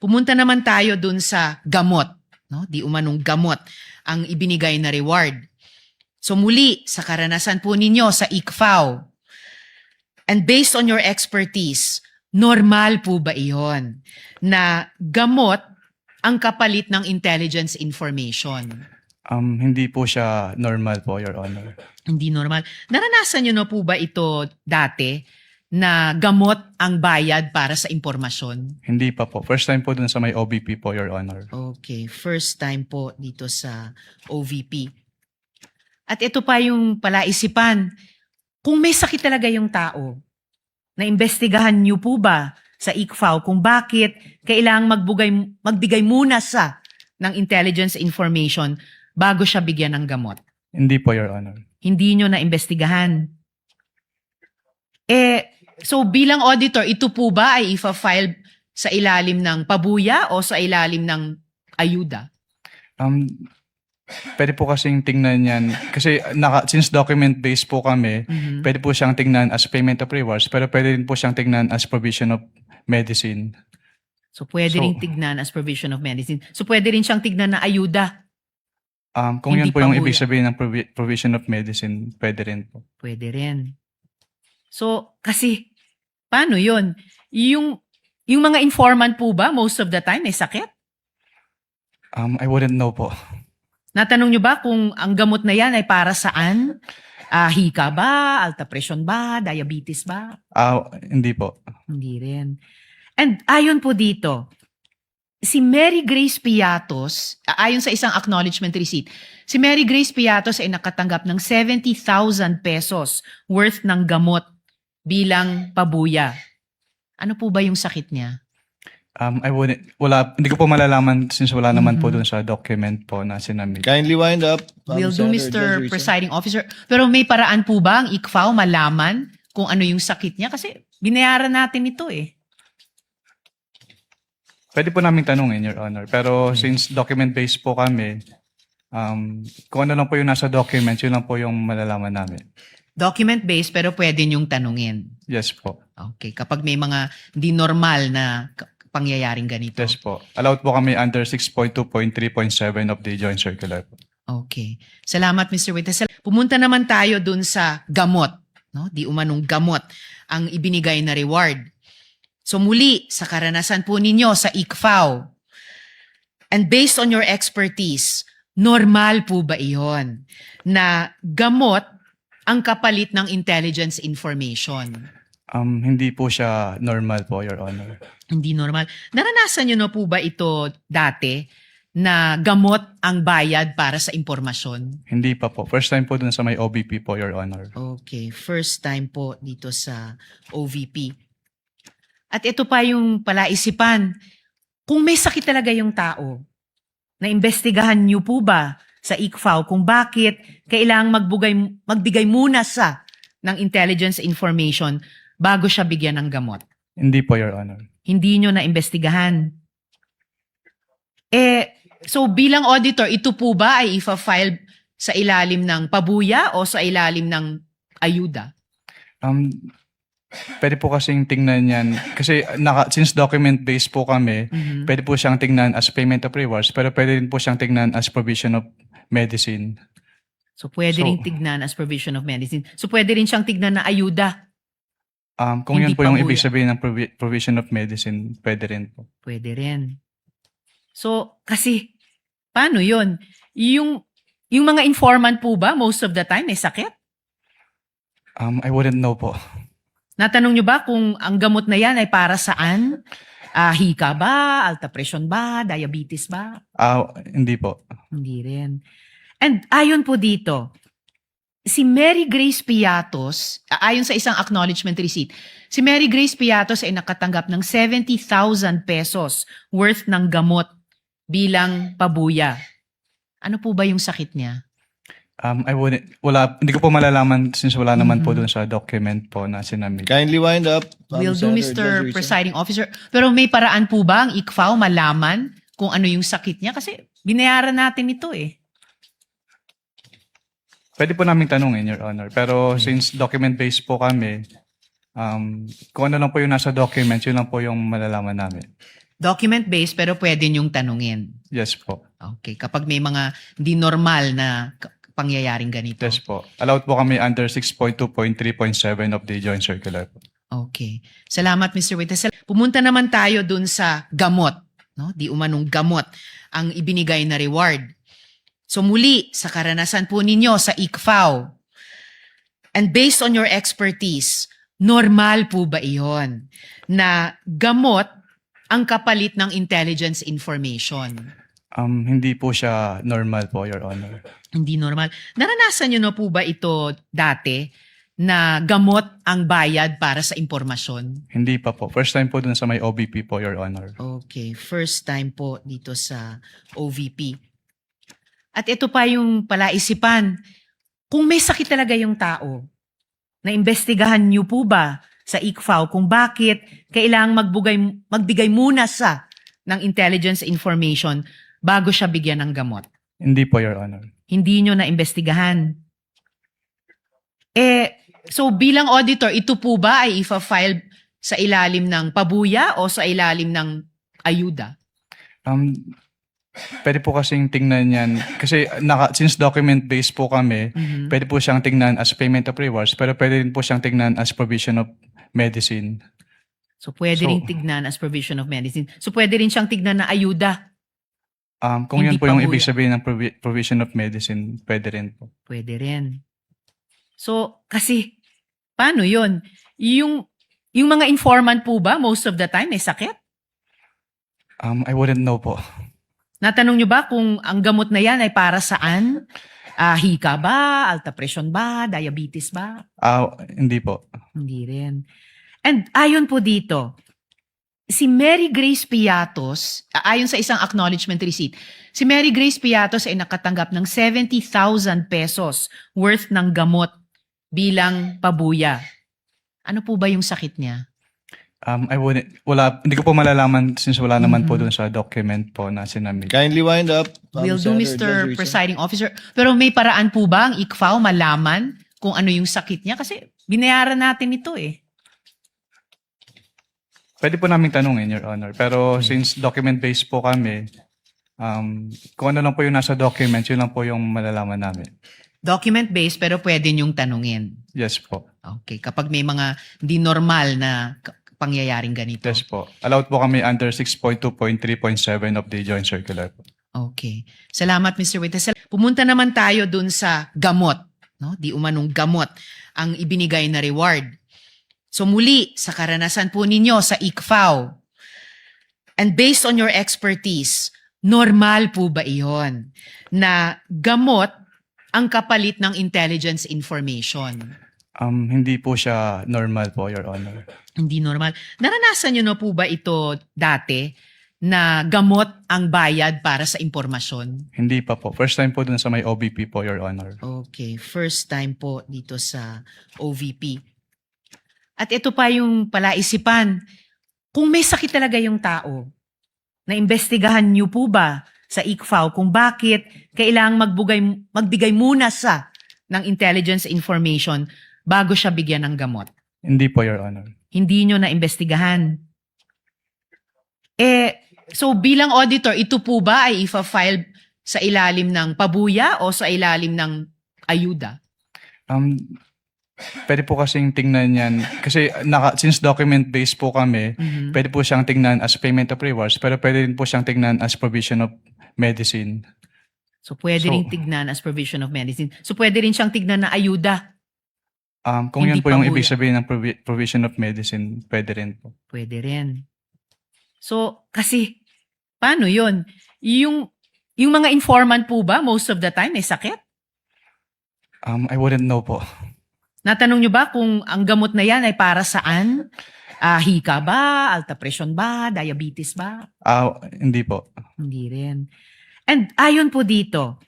Pumunta naman tayo dun sa gamot, no? Di umanong gamot ang ibinigay na reward. So muli, sa karanasan po ninyo sa ICFAO, and based on your expertise, normal po ba iyon na gamot ang kapalit ng intelligence information? Hindi po siya normal po, Your Honor. Hindi normal. Naranasan nyo na po ba ito dati na gamot ang bayad para sa impormasyon? Hindi pa po. First time po dun sa may OBP po, Your Honor. Okay, first time po dito sa OVP. At ito pa yung palaisipan, kung may sakit talaga yung tao, naimbestigahan niyo po ba sa ICFAO kung bakit kailangang magbigay muna sa ng intelligence information bago siya bigyan ng gamot? Hindi po, Your Honor. Hindi nyo naimbestigahan. So bilang auditor, ito po ba ay ifa-file sa ilalim ng pabuya o sa ilalim ng ayuda? Pwede po kasing tingnan yan. Kasi since document-based po kami, pwede po siyang tingnan as payment of rewards, pero pwede rin po siyang tingnan as provision of medicine. So pwede rin tignan as provision of medicine. So pwede rin siyang tignan na ayuda. Kung Hindi yun po yung pabuya. ibig sabihin ng provision of medicine, pwede rin po. Pwede rin. So kasi, paano yun? Yung mga informant po ba, most of the time, may sakit? I wouldn't know po. Natanong nyo ba kung ang gamot na yan ay para saan? Hika ba? Alta presyon ba? Diabetes ba? Hindi po. Hindi rin. And ayon po dito, si Mary Grace Piatos, ayon sa isang acknowledgement receipt, si Mary Grace Piatos ay nakatanggap ng 70,000 pesos worth ng gamot bilang pabuya. Ano po ba yung sakit niya? Hindi ko po malalaman since wala naman po dun sa document po na sinamit. Kindly wind up. Will do, Mr. Senator Judge Risa. Presiding Officer. Pero may paraan po ba ang ICFAO malaman kung ano yung sakit niya? Kasi binayaran natin ito eh. Pwede po namin tanungin, Your Honor. Pero since document-based po kami, kung ano lang po yung nasa document, yun lang po yung malalaman namin. Document-based pero pwede niyong tanungin. Yes po. Okay, kapag may mga di normal na pangyayaring ganito. Yes po. Allowed po kami under 6.2.3.7 of the Joint Circular po. Okay. Salamat, Mr. Witness. Pumunta naman tayo dun sa gamot. No? Di umanong gamot ang ibinigay na reward. So muli, sa karanasan po ninyo sa ICFAO, and based on your expertise, normal po ba iyon na gamot ang kapalit ng intelligence information? Hindi po siya normal po, Your Honor. Hindi normal. Naranasan nyo na po ba ito dati na gamot ang bayad para sa impormasyon? Hindi pa po. First time po dun sa may OBP po, Your Honor. Okay, first time po dito sa OVP. At ito pa yung palaisipan, kung may sakit talaga yung tao, naimbestigahan niyo po ba sa ICFAO kung bakit kailangang magbigay muna sa ng intelligence information bago siya bigyan ng gamot? Hindi po, Your Honor. Hindi nyo naimbestigahan. So bilang auditor, ito po ba ay ifa-file sa ilalim ng pabuya o sa ilalim ng ayuda? Pwede po kasing tingnan yan. Kasi since document-based po kami, pwede po siyang tingnan as payment of rewards, pero pwede rin po siyang tingnan as provision of medicine. So pwede rin tignan as provision of medicine. So pwede rin siyang tignan na ayuda. Kung Hindi yun po yung pabuya. ibig sabihin ng provision of medicine, pwede rin po. Pwede rin. So kasi, paano yun? Yung mga informant po ba, most of the time, may sakit? I wouldn't know po. Natanong nyo ba kung ang gamot na yan ay para saan? Hika ba? Alta presyon ba? Diabetes ba? Hindi po. Hindi rin. And ayon po dito, si Mary Grace Piatos, ayon sa isang acknowledgement receipt, si Mary Grace Piatos ay nakatanggap ng 70,000 pesos worth ng gamot bilang pabuya. Ano po ba yung sakit niya? Hindi ko po malalaman since wala naman po dun sa document po na sinamit. Kindly wind up. Will do, Senator Mr. Judge Risa. Presiding Officer. Pero may paraan po ba ang ICFAO malaman kung ano yung sakit niya? Kasi binayaran natin ito eh. Pwede po namin tanungin, Your Honor. Pero since document-based po kami, kung ano lang po yung nasa document, yun lang po yung malalaman namin. Document-based pero pwede niyong tanungin. Yes po. Okay. Kapag may mga di normal na pangyayaring ganito. Yes po. Allowed po kami under 6.2.3.7 of the Joint Circular po. Okay. Salamat, Mr. Witesel. Pumunta naman tayo dun sa gamot. No? Di umanong gamot ang ibinigay na reward. So muli, sa karanasan po ninyo sa ICFAO, and based on your expertise, normal po ba iyon na gamot ang kapalit ng intelligence information? Hindi po siya normal po, Your Honor. Hindi normal. Naranasan nyo na po ba ito dati na gamot ang bayad para sa impormasyon? Hindi pa po. First time po dun sa may OBP po, Your Honor. Okay, first time po dito sa OVP. At ito pa yung palaisipan. Kung may sakit talaga yung tao, naimbestigahan niyo po ba sa ICFAO kung bakit kailangang magbigay muna sa ng intelligence information bago siya bigyan ng gamot? Hindi po, Your Honor. Hindi nyo naimbestigahan. So bilang auditor, ito po ba ay ifa-file sa ilalim ng pabuya o sa ilalim ng ayuda? Pwede po kasing tingnan yan. Kasi since document-based po kami, pwede po siyang tingnan as payment of rewards, pero pwede rin po siyang tingnan as provision of medicine. So pwede rin tignan as provision of medicine. So pwede rin siyang tignan na ayuda. Kung Hindi yun po yung pabuya. ibig sabihin ng provision of medicine, pwede rin po. Pwede rin. So kasi, paano yun? Yung mga informant po ba, most of the time, may sakit? I wouldn't know po. Natanong nyo ba kung ang gamot na yan ay para saan? Hika ba? Alta presyon ba? Diabetes ba? Hindi po. Hindi rin. And ayon po dito, si Mary Grace Piatos, ayon sa isang acknowledgement receipt, si Mary Grace Piatos ay nakatanggap ng 70,000 pesos worth ng gamot bilang pabuya. Ano po ba yung sakit niya? Hindi ko po malalaman since wala naman po dun sa document po na sinamit. Kindly wind up. Will do, Senator Mr. Judge Risa. Presiding Officer. Pero may paraan po ba ang ICFAO malaman kung ano yung sakit niya? Kasi binayaran natin ito eh. Pwede po namin tanungin, Your Honor. Pero since document-based po kami, kung ano lang po yung nasa document, yun lang po yung malalaman namin. Document-based pero pwede niyong tanungin. Yes po. Okay. Kapag may mga di normal na pangyayaring ganito. Yes po. Allowed po kami under 6.2.3.7 of the Joint Circular po. Okay. Salamat, Mr. Witesel. Pumunta naman tayo dun sa gamot. No? Di umanong gamot ang ibinigay na reward. So muli, sa karanasan po ninyo sa ICFAO, and based on your expertise, normal po ba iyon na gamot ang kapalit ng intelligence information? Hindi po siya normal po, Your Honor. Hindi normal. Naranasan nyo na po ba ito dati na gamot ang bayad para sa impormasyon? Hindi pa po. First time po dun sa may OBP po, Your Honor. Okay, first time po dito sa OVP. At ito pa yung palaisipan. Kung may sakit talaga yung tao, naimbestigahan niyo po ba sa ICFAO kung bakit kailangang magbigay muna sa ng intelligence information bago siya bigyan ng gamot? Hindi po, Your Honor. Hindi nyo naimbestigahan. So bilang auditor, ito po ba ay ifa-file sa ilalim ng pabuya o sa ilalim ng ayuda? Pwede po kasing tingnan yan. Kasi since document-based po kami, pwede po siyang tingnan as payment of rewards, pero pwede rin po siyang tingnan as provision of medicine. So pwede rin tignan as provision of medicine. So pwede rin siyang tignan na ayuda. Kung Hindi yun po yung pabuya. ibig sabihin ng provision of medicine, pwede rin po. Pwede rin. So kasi, paano yun? Yung mga informant po ba, most of the time, may sakit? I wouldn't know po. Natanong nyo ba kung ang gamot na yan ay para saan? Hika ba? Alta presyon ba? Diabetes ba? Hindi po. Hindi rin. And ayon po dito,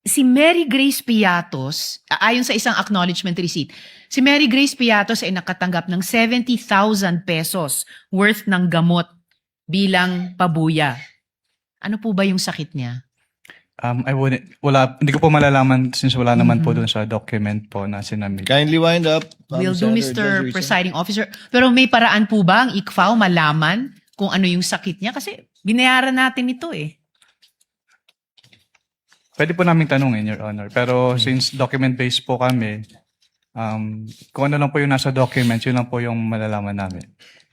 si Mary Grace Piatos, ayon sa isang acknowledgement receipt, si Mary Grace Piatos ay nakatanggap ng 70,000 pesos worth ng gamot bilang pabuya. Ano po ba yung sakit niya? Hindi ko po malalaman since wala naman po dun sa document po na sinamit. Kindly wind up. Will do, Senator Mr. Judge Risa. Presiding Officer. Pero may paraan po ba ang ICFAO malaman kung ano yung sakit niya? Kasi binayaran natin ito eh. Pwede po namin tanungin, Your Honor. Pero since document-based po kami, kung ano lang po yung nasa document, yun lang po yung malalaman namin.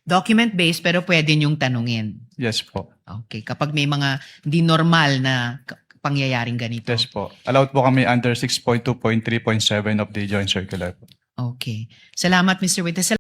Document-based pero pwede niyong tanungin. Yes po. Okay. Kapag may mga hindi normal na pangyayaring ganito. Yes po. Allowed po kami under 6.2.3.7 of the Joint Circular po. Okay. Salamat, Mr. Witesel.